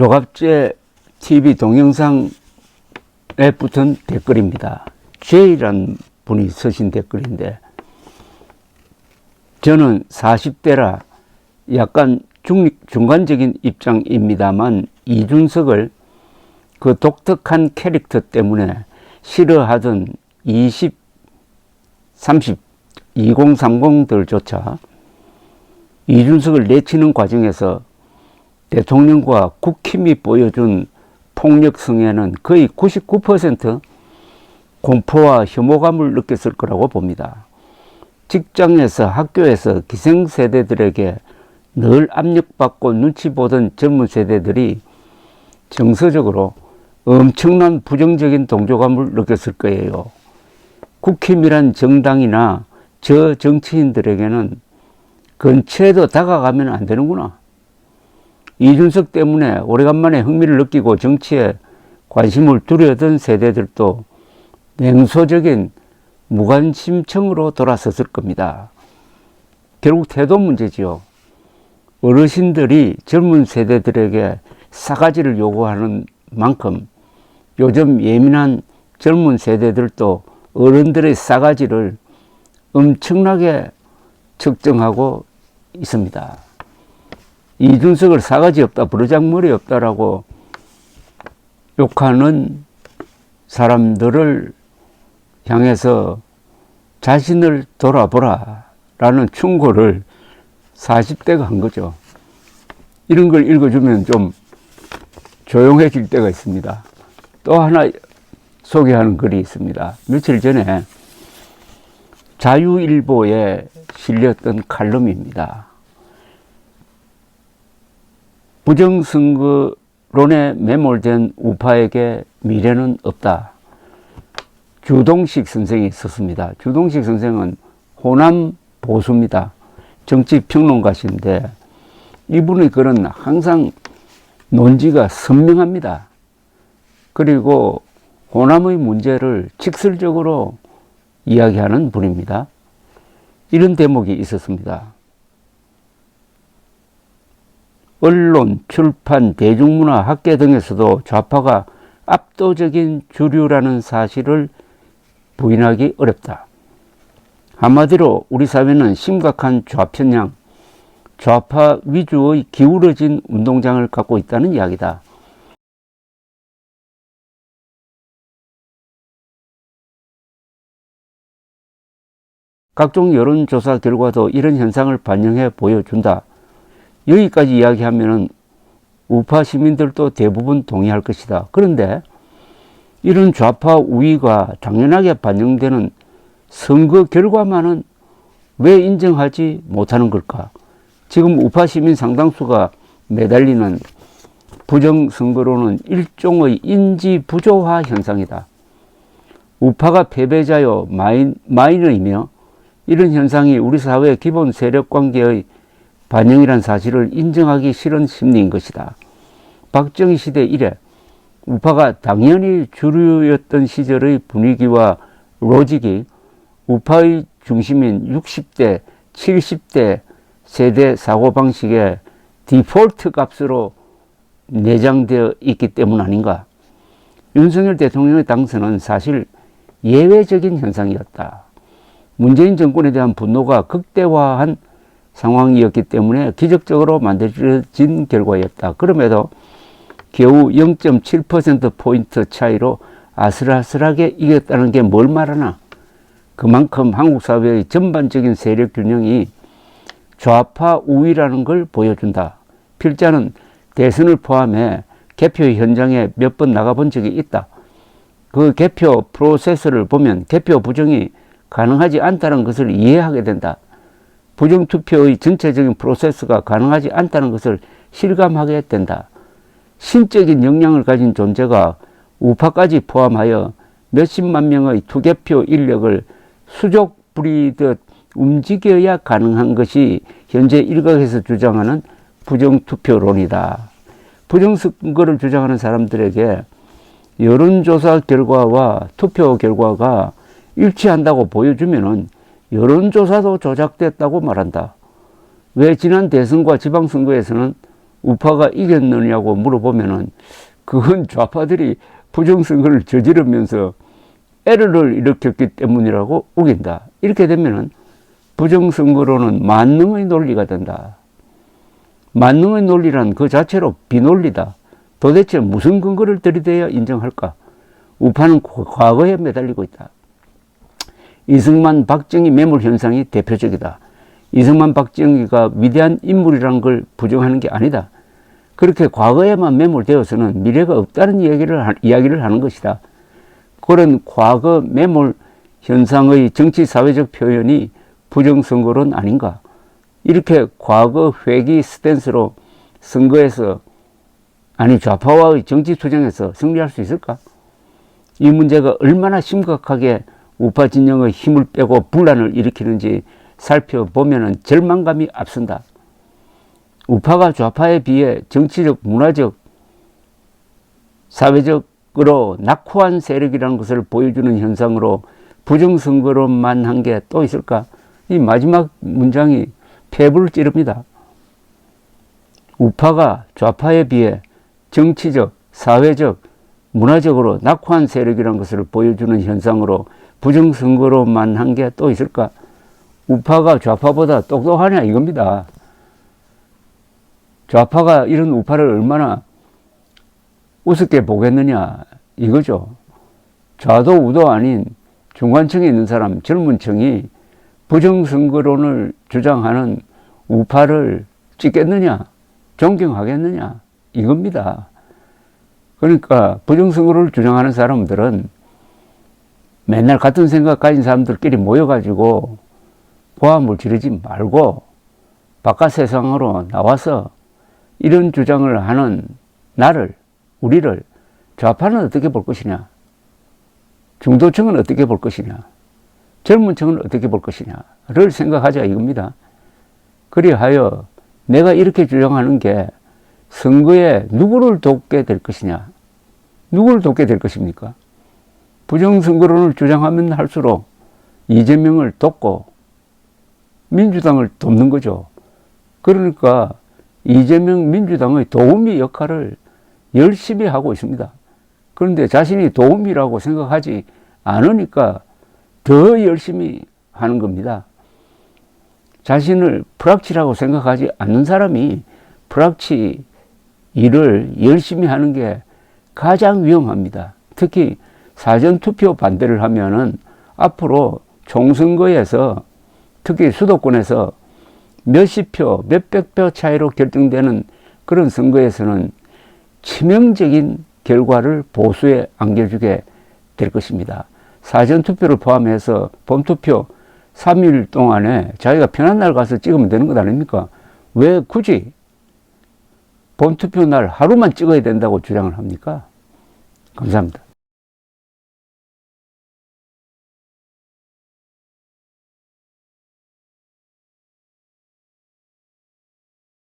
조갑제 TV 동영상에 붙은 댓글입니다. J라는 분이 쓰신 댓글인데, 저는 40대라 약간 중간적인 입장입니다만 이준석을 그 독특한 캐릭터 때문에 싫어하던 20, 30, 2030들조차 이준석을 내치는 과정에서 대통령과 국힘이 보여준 폭력성에는 거의 99% 공포와 혐오감을 느꼈을 거라고 봅니다. 직장에서 학교에서 기성세대들에게 늘 압력받고 눈치 보던 젊은 세대들이 정서적으로 엄청난 부정적인 동조감을 느꼈을 거예요. 국힘이란 정당이나 저 정치인들에게는 근처에도 다가가면 안 되는구나. 이준석 때문에 오래간만에 흥미를 느끼고 정치에 관심을 두려던 세대들도 냉소적인 무관심층으로 돌아섰을 겁니다. 결국 태도 문제지요. 어르신들이 젊은 세대들에게 싸가지를 요구하는 만큼 요즘 예민한 젊은 세대들도 어른들의 싸가지를 엄청나게 측정하고 있습니다. 이준석을 싸가지 없다, 버르장머리 없다라고 욕하는 사람들을 향해서 자신을 돌아보라 라는 충고를 40대가 한 거죠. 이런 걸 읽어주면 좀 조용해질 때가 있습니다. 또 하나 소개하는 글이 있습니다. 며칠 전에 자유일보에 실렸던 칼럼입니다. 부정선거론에 매몰된 우파에게 미래는 없다. 주동식 선생이 있었습니다. 주동식 선생은 호남 보수입니다. 정치평론가신데 이분의 글은 항상 논지가 선명합니다. 그리고 호남의 문제를 직설적으로 이야기하는 분입니다. 이런 대목이 있었습니다. 언론, 출판, 대중문화, 학계 등에서도 좌파가 압도적인 주류라는 사실을 부인하기 어렵다. 한마디로 우리 사회는 심각한 좌편향, 좌파 위주의 기울어진 운동장을 갖고 있다는 이야기다. 각종 여론조사 결과도 이런 현상을 반영해 보여준다. 여기까지 이야기하면 우파 시민들도 대부분 동의할 것이다. 그런데 이런 좌파 우위가 당연하게 반영되는 선거 결과만은 왜 인정하지 못하는 걸까? 지금 우파 시민 상당수가 매달리는 부정선거로는 일종의 인지 부조화 현상이다. 우파가 패배자요 마이너이며 이런 현상이 우리 사회의 기본 세력관계의 반영이란 사실을 인정하기 싫은 심리인 것이다. 박정희 시대 이래 우파가 당연히 주류였던 시절의 분위기와 로직이 우파의 중심인 60대, 70대 세대 사고방식의 디폴트 값으로 내장되어 있기 때문 아닌가. 윤석열 대통령의 당선은 사실 예외적인 현상이었다. 문재인 정권에 대한 분노가 극대화한 상황이었기 때문에 기적적으로 만들어진 결과였다. 그럼에도 겨우 0.7%포인트 차이로 아슬아슬하게 이겼다는 게 뭘 말하나? 그만큼 한국 사회의 전반적인 세력 균형이 좌파 우위라는 걸 보여준다. 필자는 대선을 포함해 개표 현장에 몇 번 나가본 적이 있다. 그 개표 프로세스를 보면 개표 부정이 가능하지 않다는 것을 이해하게 된다. 부정투표의 전체적인 프로세스가 가능하지 않다는 것을 실감하게 된다. 신적인 역량을 가진 존재가 우파까지 포함하여 몇십만 명의 투개표 인력을 수족 부리듯 움직여야 가능한 것이 현재 일각에서 주장하는 부정투표론이다. 부정선거를 주장하는 사람들에게 여론조사 결과와 투표 결과가 일치한다고 보여주면은 여론조사도 조작됐다고 말한다. 왜 지난 대선과 지방선거에서는 우파가 이겼느냐고 물어보면은 그건 좌파들이 부정선거를 저지르면서 에러를 일으켰기 때문이라고 우긴다. 이렇게 되면은 부정선거로는 만능의 논리가 된다. 만능의 논리란 그 자체로 비논리다. 도대체 무슨 근거를 들이대야 인정할까? 우파는 과거에 매달리고 있다. 이승만, 박정희 매몰 현상이 대표적이다. 이승만, 박정희가 위대한 인물이란 걸 부정하는 게 아니다. 그렇게 과거에만 매몰되어서는 미래가 없다는 이야기를 하는 것이다. 그런 과거 매몰 현상의 정치 사회적 표현이 부정선거론 아닌가? 이렇게 과거 회귀 스탠스로 선거에서 아니 좌파와의 정치 투쟁에서 승리할 수 있을까? 이 문제가 얼마나 심각하게 우파 진영의 힘을 빼고 분란을 일으키는지 살펴보면 절망감이 앞선다. 우파가 좌파에 비해 정치적, 문화적, 사회적으로 낙후한 세력이라는 것을 보여주는 현상으로 부정선거론만 한 게 또 있을까? 이 마지막 문장이 폐부를 찌릅니다. 우파가 좌파에 비해 정치적, 사회적, 문화적으로 낙후한 세력이라는 것을 보여주는 현상으로 부정선거론만 한 게 또 있을까? 우파가 좌파보다 똑똑하냐 이겁니다. 좌파가 이런 우파를 얼마나 우습게 보겠느냐 이거죠. 좌도 우도 아닌 중간층에 있는 사람, 젊은 층이 부정선거론을 주장하는 우파를 찍겠느냐, 존경하겠느냐 이겁니다. 그러니까 부정선거를 주장하는 사람들은 맨날 같은 생각 가진 사람들끼리 모여가지고 고함을 지르지 말고 바깥 세상으로 나와서 이런 주장을 하는 나를, 우리를 좌파는 어떻게 볼 것이냐, 중도층은 어떻게 볼 것이냐, 젊은 층은 어떻게 볼 것이냐를 생각하자 이겁니다. 그리하여 내가 이렇게 주장하는 게 선거에 누구를 돕게 될 것이냐, 누구를 돕게 될 것입니까? 부정선거론을 주장하면 할수록 이재명을 돕고 민주당을 돕는 거죠. 그러니까 이재명 민주당의 도우미 역할을 열심히 하고 있습니다. 그런데 자신이 도우미라고 생각하지 않으니까 더 열심히 하는 겁니다. 자신을 프락치라고 생각하지 않는 사람이 프락치 일을 열심히 하는 게 가장 위험합니다. 특히 사전투표 반대를 하면은 앞으로 총선거에서 특히 수도권에서 몇십 표, 몇백 표 차이로 결정되는 그런 선거에서는 치명적인 결과를 보수에 안겨주게 될 것입니다. 사전투표를 포함해서 본투표 3일 동안에 자기가 편한 날 가서 찍으면 되는 것 아닙니까? 왜 굳이 본투표 날 하루만 찍어야 된다고 주장을 합니까? 감사합니다.